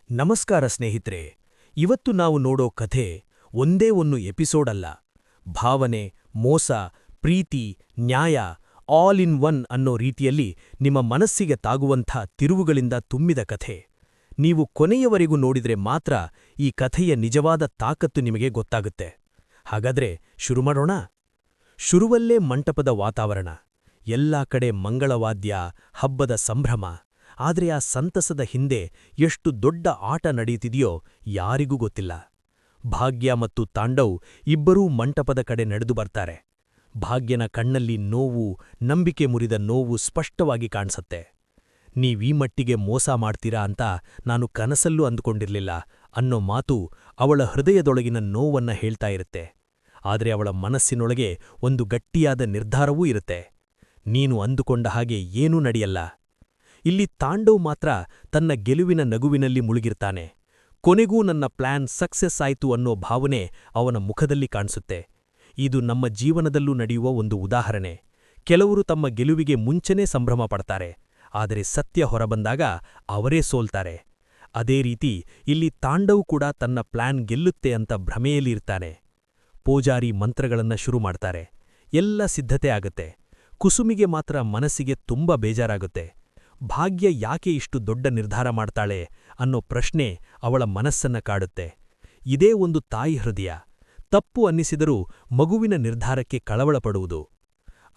ನಮಸ್ಕಾರ ಸ್ನೇಹಿತರೆ. ಇವತ್ತು ನಾವು ನೋಡೋ ಕಥೆ ಒಂದೇ ಒಂದು ಎಪಿಸೋಡ್ ಅಲ್ಲ. ಭಾವನೆ, ಮೋಸ, ಪ್ರೀತಿ, ನ್ಯಾಯ ಆಲ್ ಇನ್ ಒನ್ ಅನ್ನೋ ರೀತಿಯಲ್ಲಿ ನಿಮ್ಮ ಮನಸ್ಸಿಗೆ ತಾಗುವಂಥ ತಿರುವುಗಳಿಂದ ತುಂಬಿದ ಕಥೆ. ನೀವು ಕೊನೆಯವರೆಗೂ ನೋಡಿದ್ರೆ ಮಾತ್ರ ಈ ಕಥೆಯ ನಿಜವಾದ ತಾಕತ್ತು ನಿಮಗೆ ಗೊತ್ತಾಗುತ್ತೆ. ಹಾಗಾದ್ರೆ ಶುರು ಮಾಡೋಣ. ಶುರುವಲ್ಲೇ ಮಂಟಪದ ವಾತಾವರಣ. ಎಲ್ಲಾ ಕಡೆ ಮಂಗಳವಾದ್ಯ, ಹಬ್ಬದ ಸಂಭ್ರಮ. ಆದರೆ ಆ ಸಂತಸದ ಹಿಂದೆ ಎಷ್ಟು ದೊಡ್ಡ ಆಟ ನಡೆಯುತ್ತಿದೆಯೋ ಯಾರಿಗೂ ಗೊತ್ತಿಲ್ಲ. ಭಾಗ್ಯ ಮತ್ತು ತಾಂಡವ್ ಇಬ್ಬರೂ ಮಂಟಪದ ಕಡೆ ನಡೆದು ಬರ್ತಾರೆ. ಭಾಗ್ಯನ ಕಣ್ಣಲ್ಲಿ ನೋವು, ನಂಬಿಕೆ ಮುರಿದ ನೋವು ಸ್ಪಷ್ಟವಾಗಿ ಕಾಣಿಸತ್ತೆ. ನೀವೀ ಮಟ್ಟಿಗೆ ಮೋಸ ಮಾಡ್ತೀರಾ ಅಂತ ನಾನು ಕನಸಲ್ಲೂ ಅಂದುಕೊಂಡಿರ್ಲಿಲ್ಲ ಅನ್ನೋ ಮಾತು ಅವಳ ಹೃದಯದೊಳಗಿನ ನೋವನ್ನ ಹೇಳ್ತಾ ಇರುತ್ತೆ. ಆದರೆ ಅವಳ ಮನಸ್ಸಿನೊಳಗೆ ಒಂದು ಗಟ್ಟಿಯಾದ ನಿರ್ಧಾರವೂ ಇರುತ್ತೆ. ನೀನು ಅಂದುಕೊಂಡ ಹಾಗೆ ಏನೂ ನಡೆಯಲ್ಲ. ಇಲ್ಲಿ ತಾಂಡವ್ ಮಾತ್ರ ತನ್ನ ಗೆಲುವಿನ ನಗುವಿನಲ್ಲಿ ಮುಳುಗಿರ್ತಾನೆ. ಕೊನೆಗೂ ನನ್ನ ಪ್ಲಾನ್ ಸಕ್ಸೆಸ್ ಆಯ್ತು ಅನ್ನೋ ಭಾವನೆ ಅವನ ಮುಖದಲ್ಲಿ ಕಾಣಿಸುತ್ತೆ. ಇದು ನಮ್ಮ ಜೀವನದಲ್ಲೂ ನಡೆಯುವ ಒಂದು ಉದಾಹರಣೆ. ಕೆಲವರು ತಮ್ಮ ಗೆಲುವಿಗೆ ಮುಂಚೆನೇ ಸಂಭ್ರಮ ಪಡ್ತಾರೆ, ಆದರೆ ಸತ್ಯ ಹೊರಬಂದಾಗ ಅವರೇ ಸೋಲ್ತಾರೆ. ಅದೇ ರೀತಿ ಇಲ್ಲಿ ತಾಂಡವ್ ಕೂಡ ತನ್ನ ಪ್ಲಾನ್ ಗೆಲ್ಲುತ್ತೆ ಅಂತ ಭ್ರಮೆಯಲ್ಲಿರ್ತಾನೆ. ಪೂಜಾರಿ ಮಂತ್ರಗಳನ್ನ ಶುರು ಮಾಡ್ತಾರೆ. ಎಲ್ಲ ಸಿದ್ಧತೆ ಆಗತ್ತೆ. ಕುಸುಮಿಗೆ ಮಾತ್ರ ಮನಸ್ಸಿಗೆ ತುಂಬಾ ಬೇಜಾರಾಗುತ್ತೆ. ಭಾಗ್ಯ ಯಾಕೆ ಇಷ್ಟು ದೊಡ್ಡ ನಿರ್ಧಾರ ಮಾಡ್ತಾಳೆ ಅನ್ನೋ ಪ್ರಶ್ನೆ ಅವಳ ಮನಸ್ಸನ್ನ ಕಾಡುತ್ತೆ. ಇದೇ ಒಂದು ತಾಯಿ ಹೃದಯ. ತಪ್ಪು ಅನ್ನಿಸಿದರೂ ಮಗುವಿನ ನಿರ್ಧಾರಕ್ಕೆ ಕಳವಳಪಡುವುದು.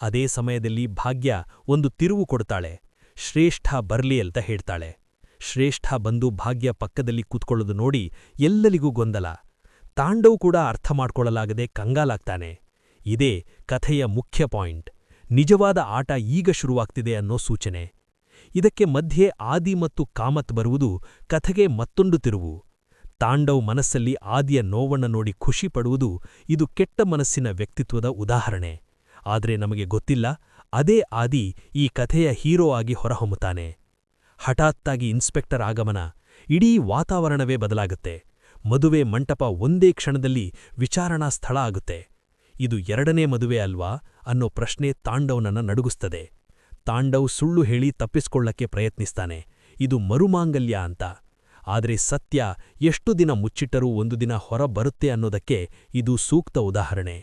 ಅದೇ ಸಮಯದಲ್ಲಿ ಭಾಗ್ಯ ಒಂದು ತಿರುವು ಕೊಡ್ತಾಳೆ. ಶ್ರೇಷ್ಠ ಬರ್ಲಿ ಅಂತ ಹೇಳ್ತಾಳೆ. ಶ್ರೇಷ್ಠ ಬಂದು ಭಾಗ್ಯ ಪಕ್ಕದಲ್ಲಿ ಕೂತ್ಕೊಳ್ಳೋದು ನೋಡಿ ಎಲ್ಲರಿಗೂ ಗೊಂದಲ. ತಾಂಡವ್ ಕೂಡ ಅರ್ಥ ಮಾಡ್ಕೊಳ್ಳಲಾಗದೆ ಕಂಗಾಲಾಗ್ತಾನೆ. ಇದೇ ಕಥೆಯ ಮುಖ್ಯ ಪಾಯಿಂಟ್. ನಿಜವಾದ ಆಟ ಈಗ ಶುರುವಾಗ್ತಿದೆ ಅನ್ನೋ ಸೂಚನೆ. ಇದಕ್ಕೆ ಮಧ್ಯೆ ಆದಿ ಮತ್ತು ಕಾಮತ್ ಬರುವುದು ಕಥೆಗೆ ಮತ್ತೊಂದು ತಿರುವು. ತಾಂಡವ್ ಮನಸ್ಸಲ್ಲಿ ಆದಿಯ ನೋವನ್ನ ನೋಡಿ ಖುಷಿ ಪಡುವುದು ಇದು ಕೆಟ್ಟ ಮನಸ್ಸಿನ ವ್ಯಕ್ತಿತ್ವದ ಉದಾಹರಣೆ. ಆದರೆ ನಮಗೆ ಗೊತ್ತಿಲ್ಲ, ಅದೇ ಆದಿ ಈ ಕಥೆಯ ಹೀರೋ ಆಗಿ ಹೊರಹೊಮ್ಮುತ್ತಾನೆ. ಹಠಾತ್ತಾಗಿ ಇನ್ಸ್ಪೆಕ್ಟರ್ ಆಗಮನ. ಇಡೀ ವಾತಾವರಣವೇ ಬದಲಾಗುತ್ತೆ. ಮದುವೆ ಮಂಟಪ ಒಂದೇ ಕ್ಷಣದಲ್ಲಿ ವಿಚಾರಣಾ ಸ್ಥಳ ಆಗುತ್ತೆ. ಇದು ಎರಡನೇ ಮದುವೆ ಅಲ್ವಾ ಅನ್ನೋ ಪ್ರಶ್ನೆ ತಾಂಡವ್ನನ್ನ ನಡುಗಿಸ್ತದೆ. ತಾಂಡವ್ ಸುಳ್ಳು ಹೇಳಿ ತಪ್ಪಿಸ್ಕೊಳ್ಳಕ್ಕೆ ಪ್ರಯತ್ನಿಸ್ತಾನೆ, ಇದು ಮರುಮಾಂಗಲ್ಯ ಅಂತ. ಆದರೆ ಸತ್ಯ ಎಷ್ಟು ದಿನ ಮುಚ್ಚಿಟ್ಟರೂ ಒಂದು ದಿನ ಹೊರ ಬರುತ್ತೆ ಅನ್ನೋದಕ್ಕೆ ಇದು ಸೂಕ್ತ ಉದಾಹರಣೆ.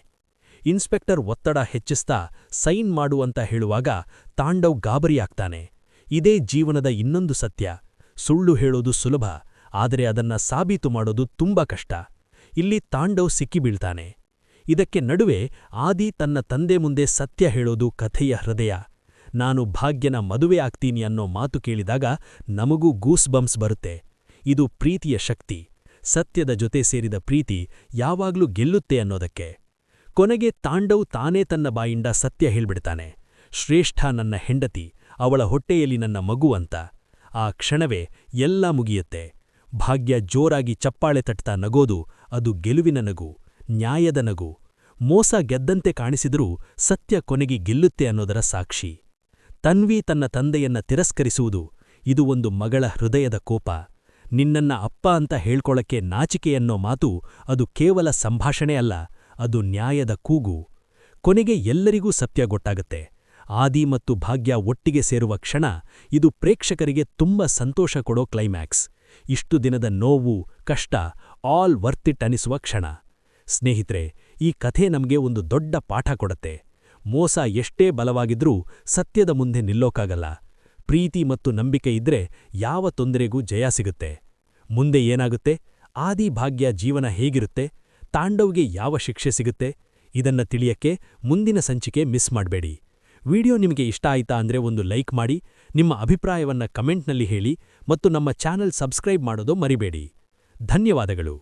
ಇನ್ಸ್ಪೆಕ್ಟರ್ ಒತ್ತಡ ಹೆಚ್ಚಿಸ್ತಾ ಸೈನ್ ಮಾಡು ಅಂತ ಹೇಳುವಾಗ ತಾಂಡವ್ ಗಾಬರಿಯಾಗ್ತಾನೆ. ಇದೇ ಜೀವನದ ಇನ್ನೊಂದು ಸತ್ಯ. ಸುಳ್ಳು ಹೇಳೋದು ಸುಲಭ, ಆದರೆ ಅದನ್ನ ಸಾಬೀತು ಮಾಡೋದು ತುಂಬಾ ಕಷ್ಟ. ಇಲ್ಲಿ ತಾಂಡವ್ ಸಿಕ್ಕಿಬೀಳ್ತಾನೆ. ಇದಕ್ಕೆ ನಡುವೆ ಆದಿ ತನ್ನ ತಂದೆ ಮುಂದೆ ಸತ್ಯ ಹೇಳೋದು ಕಥೆಯ ಹೃದಯ. ನಾನು ಭಾಗ್ಯನ ಮದುವೆ ಆಗ್ತೀನಿ ಅನ್ನೋ ಮಾತು ಕೇಳಿದಾಗ ನಮಗೂ ಗೂಸ್ ಬಂಪ್ಸ್ ಬರುತ್ತೆ. ಇದು ಪ್ರೀತಿಯ ಶಕ್ತಿ. ಸತ್ಯದ ಜೊತೆ ಸೇರಿದ ಪ್ರೀತಿ ಯಾವಾಗ್ಲೂ ಗೆಲ್ಲುತ್ತೆ ಅನ್ನೋದಕ್ಕೆ. ಕೊನೆಗೆ ತಾಂಡವ್ ತಾನೇ ತನ್ನ ಬಾಯಿಂದ ಸತ್ಯ ಹೇಳ್ಬಿಡ್ತಾನೆ. ಶ್ರೇಷ್ಠ ನನ್ನ ಹೆಂಡತಿ, ಅವಳ ಹೊಟ್ಟೆಯಲ್ಲಿ ನನ್ನ ಮಗು ಅಂತ. ಆ ಕ್ಷಣವೇ ಎಲ್ಲ ಮುಗಿಯುತ್ತೆ. ಭಾಗ್ಯ ಜೋರಾಗಿ ಚಪ್ಪಾಳೆ ತಟ್ತಾ ನಗೋದು ಅದು ಗೆಲುವಿನ ನಗು, ನ್ಯಾಯದ ನಗು. ಮೋಸ ಗೆದ್ದಂತೆ ಕಾಣಿಸಿದರೂ ಸತ್ಯ ಕೊನೆಗೆ ಗೆಲ್ಲುತ್ತೆ ಅನ್ನೋದರ ಸಾಕ್ಷಿ. ತನ್ವಿ ತನ್ನ ತಂದೆಯನ್ನ ತಿರಸ್ಕರಿಸುವುದು ಇದು ಒಂದು ಮಗಳ ಹೃದಯದ ಕೋಪ. ನಿನ್ನನ್ನ ಅಪ್ಪ ಅಂತ ಹೇಳ್ಕೊಳಕ್ಕೆ ನಾಚಿಕೆಯನ್ನೋ ಮಾತು ಅದು ಕೇವಲ ಸಂಭಾಷಣೆ ಅಲ್ಲ, ಅದು ನ್ಯಾಯದ ಕೂಗು. ಕೊನೆಗೆ ಎಲ್ಲರಿಗೂ ಸತ್ಯ ಗೊತ್ತಾಗುತ್ತೆ. ಆದಿ ಮತ್ತು ಭಾಗ್ಯ ಒಟ್ಟಿಗೆ ಸೇರುವ ಕ್ಷಣ ಇದು ಪ್ರೇಕ್ಷಕರಿಗೆ ತುಂಬ ಸಂತೋಷ ಕೊಡೋ ಕ್ಲೈಮ್ಯಾಕ್ಸ್. ಇಷ್ಟು ದಿನದ ನೋವು, ಕಷ್ಟ ಆಲ್ ವರ್ತ್ ಇಟ್ ಅನಿಸುವ ಕ್ಷಣ. ಸ್ನೇಹಿತರೆ, ಈ ಕಥೆ ನಮಗೆ ಒಂದು ದೊಡ್ಡ ಪಾಠ ಕೊಡುತ್ತೆ. ಮೋಸ ಎಷ್ಟೇ ಬಲವಾಗಿದ್ರೂ ಸತ್ಯದ ಮುಂದೆ ನಿಲ್ಲೋಕ್ಕಾಗಲ್ಲ. ಪ್ರೀತಿ ಮತ್ತು ನಂಬಿಕೆ ಇದ್ರೆ ಯಾವ ತೊಂದರೆಗೂ ಜಯ ಸಿಗುತ್ತೆ. ಮುಂದೆ ಏನಾಗುತ್ತೆ? ಆದಿ ಭಾಗ್ಯ ಜೀವನ ಹೇಗಿರುತ್ತೆ? ತಾಂಡವ್ಗೆ ಯಾವ ಶಿಕ್ಷೆ ಸಿಗುತ್ತೆ? ಇದನ್ನ ತಿಳಿಯಕ್ಕೆ ಮುಂದಿನ ಸಂಚಿಕೆ ಮಿಸ್ ಮಾಡಬೇಡಿ. ವಿಡಿಯೋ ನಿಮಗೆ ಇಷ್ಟ ಆಯ್ತಾ ಅಂದ್ರೆ ಒಂದು ಲೈಕ್ ಮಾಡಿ, ನಿಮ್ಮ ಅಭಿಪ್ರಾಯವನ್ನ ಕಮೆಂಟ್ನಲ್ಲಿ ಹೇಳಿ ಮತ್ತು ನಮ್ಮ ಚಾನೆಲ್ ಸಬ್ಸ್ಕ್ರೈಬ್ ಮಾಡೋದು ಮರಿಬೇಡಿ. ಧನ್ಯವಾದಗಳು.